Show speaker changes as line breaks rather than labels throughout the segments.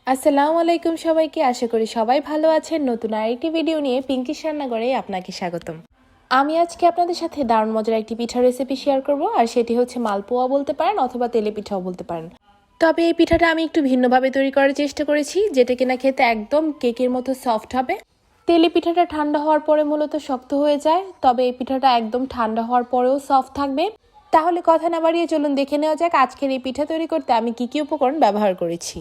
আসসালামু আলাইকুম সবাইকে। আশা করি সবাই ভালো আছেন। নতুন আরেকটি ভিডিও নিয়ে পিঙ্কিশ রান্নাঘরে আপনাকে স্বাগতম। আমি আজকে আপনাদের সাথে দারুণ মজার একটি পিঠার রেসিপি শেয়ার করব, আর সেটি হচ্ছে মালপোয়া বলতে পারেন অথবা তেলে পিঠাও বলতে পারেন। তবে এই পিঠাটা আমি একটু ভিন্নভাবে তৈরি করার চেষ্টা করেছি, যেটা কিনা খেতে একদম কেকের মতো সফট হবে। তেলে পিঠাটা ঠান্ডা হওয়ার পরে মূলত শক্ত হয়ে যায়, তবে এই পিঠাটা একদম ঠান্ডা হওয়ার পরেও সফট থাকবে। তাহলে কথা না বাড়িয়ে চলুন দেখে নেওয়া যাক আজকের এই পিঠা তৈরি করতে আমি কি কি উপকরণ ব্যবহার করেছি।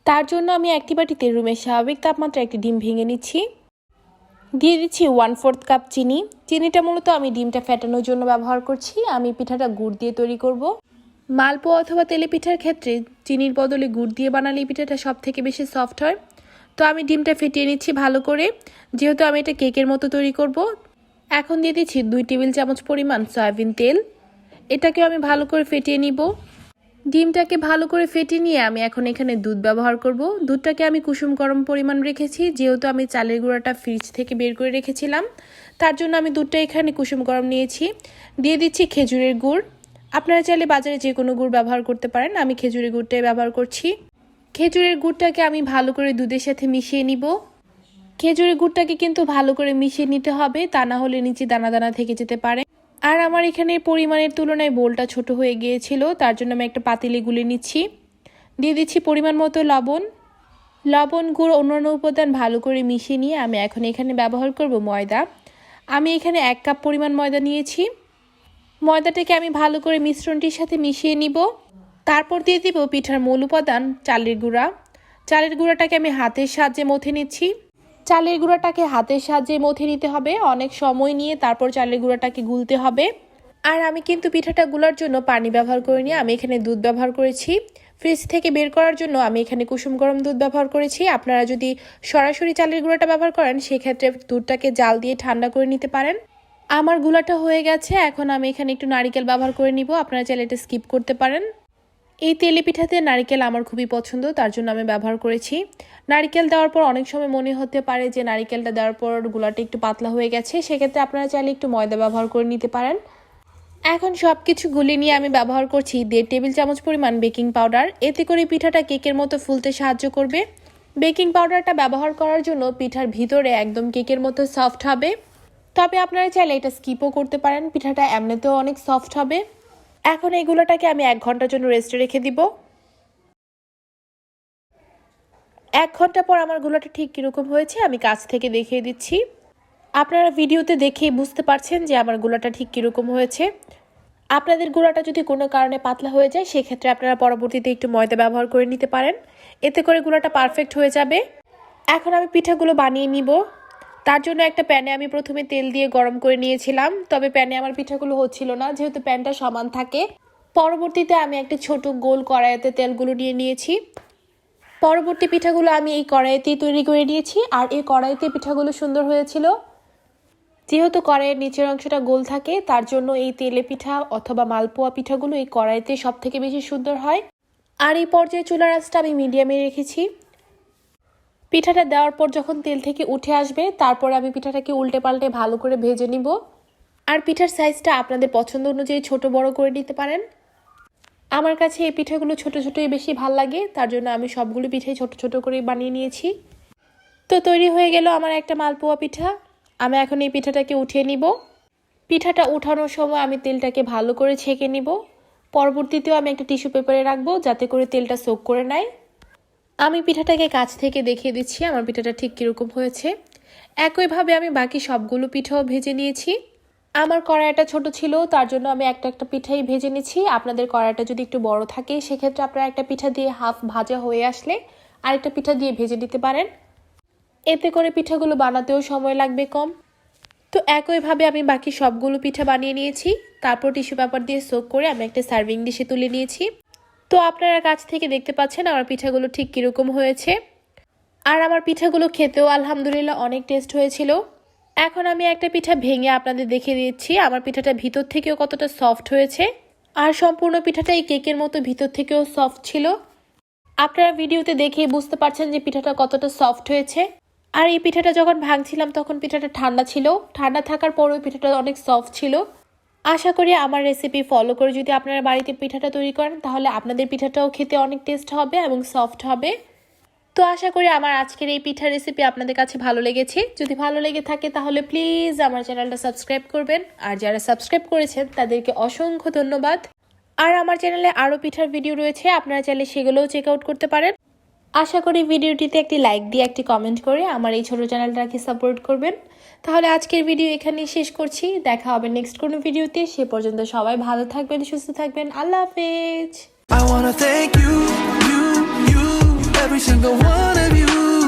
তার জন্য আমি একটি বাটিতে রুমের স্বাভাবিক তাপমাত্রায় একটি ডিম ভেঙে নিচ্ছি। দিয়ে দিচ্ছি 1/4 কাপ চিনি। চিনিটা মূলত আমি ডিমটা ফেটানোর জন্য ব্যবহার করছি। আমি পিঠাটা গুড় দিয়ে তৈরি করব। মালপোয়া অথবা তেলে পিঠার ক্ষেত্রে চিনির বদলে গুড় দিয়ে বানালে এই পিঠাটা সব থেকে বেশি সফট হয়। তো আমি ডিমটা ফেটিয়ে নিচ্ছি ভালো করে, যেহেতু আমি এটা কেকের মতো তৈরি করব। এখন দিয়ে দিচ্ছি 2 টেবিল চামচ পরিমাণ সয়াবিন তেল। এটাকে আমি ভালো করে ফেটিয়ে নিব। ডিমটাকে ভালো করে ফেটিয়ে নিয়ে আমি এখন এখানে দুধ ব্যবহার করব। দুধটাকে আমি কুসুম গরম পরিমাণ রেখেছি, যেহেতু আমি চালের গুঁড়াটা ফ্রিজ থেকে বের করে রেখেছিলাম, তার জন্য আমি দুধটা এখানে কুসুম গরম নিয়েছি। দিয়ে দিচ্ছি খেজুরের গুড়। আপনারা চাইলে বাজারে যে কোনো গুড় ব্যবহার করতে পারেন, আমি খেজুরের গুড়টাই ব্যবহার করছি। খেজুরের গুড়টাকে আমি ভালো করে দুধের সাথে মিশিয়ে নিব। খেজুরের গুড়টাকে কিন্তু ভালো করে মিশিয়ে নিতে হবে, তা না হলে নিচে দানা দানা থেকে যেতে পারে। আর আমার এখানে পরিমাণের তুলনায় বোলটা ছোট হয়ে গিয়েছিল, তার জন্য আমি একটা পাতিলে গুলে নিচ্ছি। দিয়ে দিচ্ছি পরিমাণ মতো লবণ, গুড়, অন্যান্য উপাদান ভালো করে মিশিয়ে নিয়ে আমি এখন এখানে ব্যবহার করব ময়দা। আমি এখানে 1 কাপ পরিমাণ ময়দা নিয়েছি। ময়দাটাকে আমি ভালো করে মিশ্রণটির সাথে মিশিয়ে নিব। তারপর দিয়ে দিব পিঠার মূল উপাদান চালের গুঁড়া। চালের গুঁড়াটাকে আমি হাতের সাহায্যে মথে নিচ্ছি। চালের গুঁড়াটাকে হাতের সাহায্যে মথে নিতে হবে, অনেক সময় নিয়ে তারপর চালের গুঁড়াটাকে গুলতে হবে। আর আমি কিন্তু পিঠাটা গুলার জন্য পানি ব্যবহার করিনি, আমি এখানে দুধ ব্যবহার করেছি। ফ্রিজ থেকে বের করার জন্য আমি এখানে কুসুম গরম দুধ ব্যবহার করেছি। আপনারা যদি সরাসরি চালের গুঁড়াটা ব্যবহার করেন, সেক্ষেত্রে দুধটাকে জাল দিয়ে ঠান্ডা করে নিতে পারেন। আমার গুলাটা হয়ে গেছে, এখন আমি এখানে একটু নারিকেল ব্যবহার করে নিব। আপনারা চাইলে এটা স্কিপ করতে পারেন। এই তেলে পিঠাতে নারিকেল আমার খুবই পছন্দ, তার জন্য আমি ব্যবহার করেছি। নারিকেল দেওয়ার পর অনেক সময় মনে হতে পারে যে নারিকেলটা দেওয়ার পর গুলাটা একটু পাতলা হয়ে গেছে, সেক্ষেত্রে আপনারা চাইলে একটু ময়দা ব্যবহার করে নিতে পারেন। এখন সব কিছু গুলিয়ে নিয়ে আমি ব্যবহার করছি 1.5 টেবিল চামচ পরিমাণ বেকিং পাউডার। এতে করে পিঠাটা কেকের মতো ফুলতে সাহায্য করবে। বেকিং পাউডারটা ব্যবহার করার জন্য পিঠার ভিতরে একদম কেকের মতো সফট হবে। তবে আপনারা চাইলে এটা স্কিপও করতে পারেন, পিঠাটা এমনিতেও অনেক সফট হবে। এখন এইগুলোটাকে আমি 1 ঘন্টার জন্য রেস্টে রেখে দিব। 1 ঘন্টা পর আমার গুলাটা ঠিক কীরকম হয়েছে আমি কাছ থেকে দেখিয়ে দিচ্ছি। আপনারা ভিডিওতে দেখেই বুঝতে পারছেন যে আমার গুলাটা ঠিক কীরকম হয়েছে। আপনাদের গুঁড়াটা যদি কোনো কারণে পাতলা হয়ে যায়, সেক্ষেত্রে আপনারা পরবর্তীতে একটু ময়দা ব্যবহার করে নিতে পারেন, এতে করে গুঁড়াটা পারফেক্ট হয়ে যাবে। এখন আমি পিঠাগুলো বানিয়ে নিব। তার জন্য একটা প্যানে আমি প্রথমে তেল দিয়ে গরম করে নিয়েছিলাম, তবে প্যানে আমার পিঠাগুলো হচ্ছিল না, যেহেতু প্যানটা সমান থাকে। পরবর্তীতে আমি একটা ছোট গোল কড়াইতে তেলগুলো নিয়ে নিয়েছি। পরবর্তী পিঠাগুলো আমি এই কড়াইতেই তৈরি করে নিয়েছি, আর এই কড়াইতে পিঠাগুলো সুন্দর হয়েছিল। যেহেতু কড়াইয়ের নিচের অংশটা গোল থাকে, তার জন্য এই তেলে পিঠা অথবা মালপোয়া পিঠাগুলো এই কড়াইতে সব থেকে বেশি সুন্দর হয়। আর এই পর্যায়ে চুলার আঁচটা আমি মিডিয়ামে রেখেছি। পিঠাটা দেওয়ার পর যখন তেল থেকে উঠে আসবে, তারপর আমি পিঠাটাকে উল্টে পাল্টে ভালো করে ভেজে নিব। আর পিঠার সাইজটা আপনাদের পছন্দ অনুযায়ী ছোট বড় করে নিতে পারেন। আমার কাছে এই পিঠাগুলো ছোট ছোটই বেশি ভাল লাগে, তার জন্য আমি সবগুলো পিঠাই ছোট ছোট করে বানিয়ে নিয়েছি। তো তৈরি হয়ে গেল আমার একটা মালপোয়া পিঠা। আমি এখন এই পিঠাটাকে উঠিয়ে নিব। পিঠাটা উঠানোর সময় আমি তেলটাকে ভালো করে ছেঁকে নিব। পরবর্তীতেও আমি একটা টিস্যু পেপারে রাখবো, যাতে করে তেলটা সোক করে নেয়। আমি পিঠাটাকে কাছ থেকে দেখিয়ে দিচ্ছি আমার পিঠাটা ঠিক কীরকম হয়েছে। একইভাবে আমি বাকি সবগুলো পিঠাও ভেজে নিয়েছি। আমার কড়াইটা ছোট ছিল, তার জন্য আমি একটা একটা পিঠাই ভেজে নিচ্ছি। আপনাদের কড়াইটা যদি একটু বড় থাকে, সেক্ষেত্রে আপনারা একটা পিঠা দিয়ে হাফ ভাজা হয়ে আসলে আরেকটা পিঠা দিয়ে ভেজে নিতে পারেন, এতে করে পিঠাগুলো বানাতেও সময় লাগবে কম। তো একইভাবে আমি বাকি সবগুলো পিঠা বানিয়ে নিয়েছি। তারপর টিস্যু পেপার দিয়ে সোক করে আমি একটা সার্ভিং ডিশে তুলে নিয়েছি। তো আপনারা কাছ থেকে দেখতে পাচ্ছেন আমার পিঠাগুলো ঠিক কীরকম হয়েছে। আর আমার পিঠাগুলো খেতেও আলহামদুলিল্লাহ অনেক টেস্ট হয়েছিল। এখন আমি একটা পিঠা ভেঙে আপনাদের দেখিয়ে দিচ্ছি আমার পিঠাটা ভিতর থেকেও কতটা সফট হয়েছে। আর সম্পূর্ণ পিঠাটা এই কেকের মতো ভিতর থেকেও সফট ছিল। আপনারা ভিডিওতে দেখেই বুঝতে পারছেন যে পিঠাটা কতটা সফট হয়েছে। আর এই পিঠাটা যখন ভাঙছিলাম তখন পিঠাটা ঠান্ডা ছিল, ঠান্ডা থাকার পরেও পিঠাটা অনেক সফট ছিল। আশা করি আমার রেসিপি ফলো করে যদি আপনারা বাড়িতে পিঠাটা তৈরি করেন, তাহলে আপনাদের পিঠাটাও খেতে অনেক টেস্ট হবে এবং সফট হবে। তো আশা করি আমার আজকের এই পিঠার রেসিপি আপনাদের কাছে ভালো লেগেছে। যদি ভালো লেগে থাকে তাহলে প্লিজ আমার চ্যানেলটা সাবস্ক্রাইব করবেন, আর যারা সাবস্ক্রাইব করেছেন তাদেরকে অসংখ্য ধন্যবাদ। আর আমার চ্যানেলে আরও পিঠার ভিডিও রয়েছে, আপনারা চাইলে সেগুলোও চেক আউট করতে পারেন। আশা করি ভিডিওটিতে একটি লাইক দিয়ে একটি কমেন্ট করে আমার এই ছোট চ্যানেলটাকে সাপোর্ট করবেন। তাহলে আজকের ভিডিও এখানেই শেষ করছি, দেখা হবে নেক্সট কোনো ভিডিওতে। সে পর্যন্ত সবাই ভালো থাকবেন, সুস্থ থাকবেন। আল্লাহ হাফেজ।
I wanna thank you, every single one of you.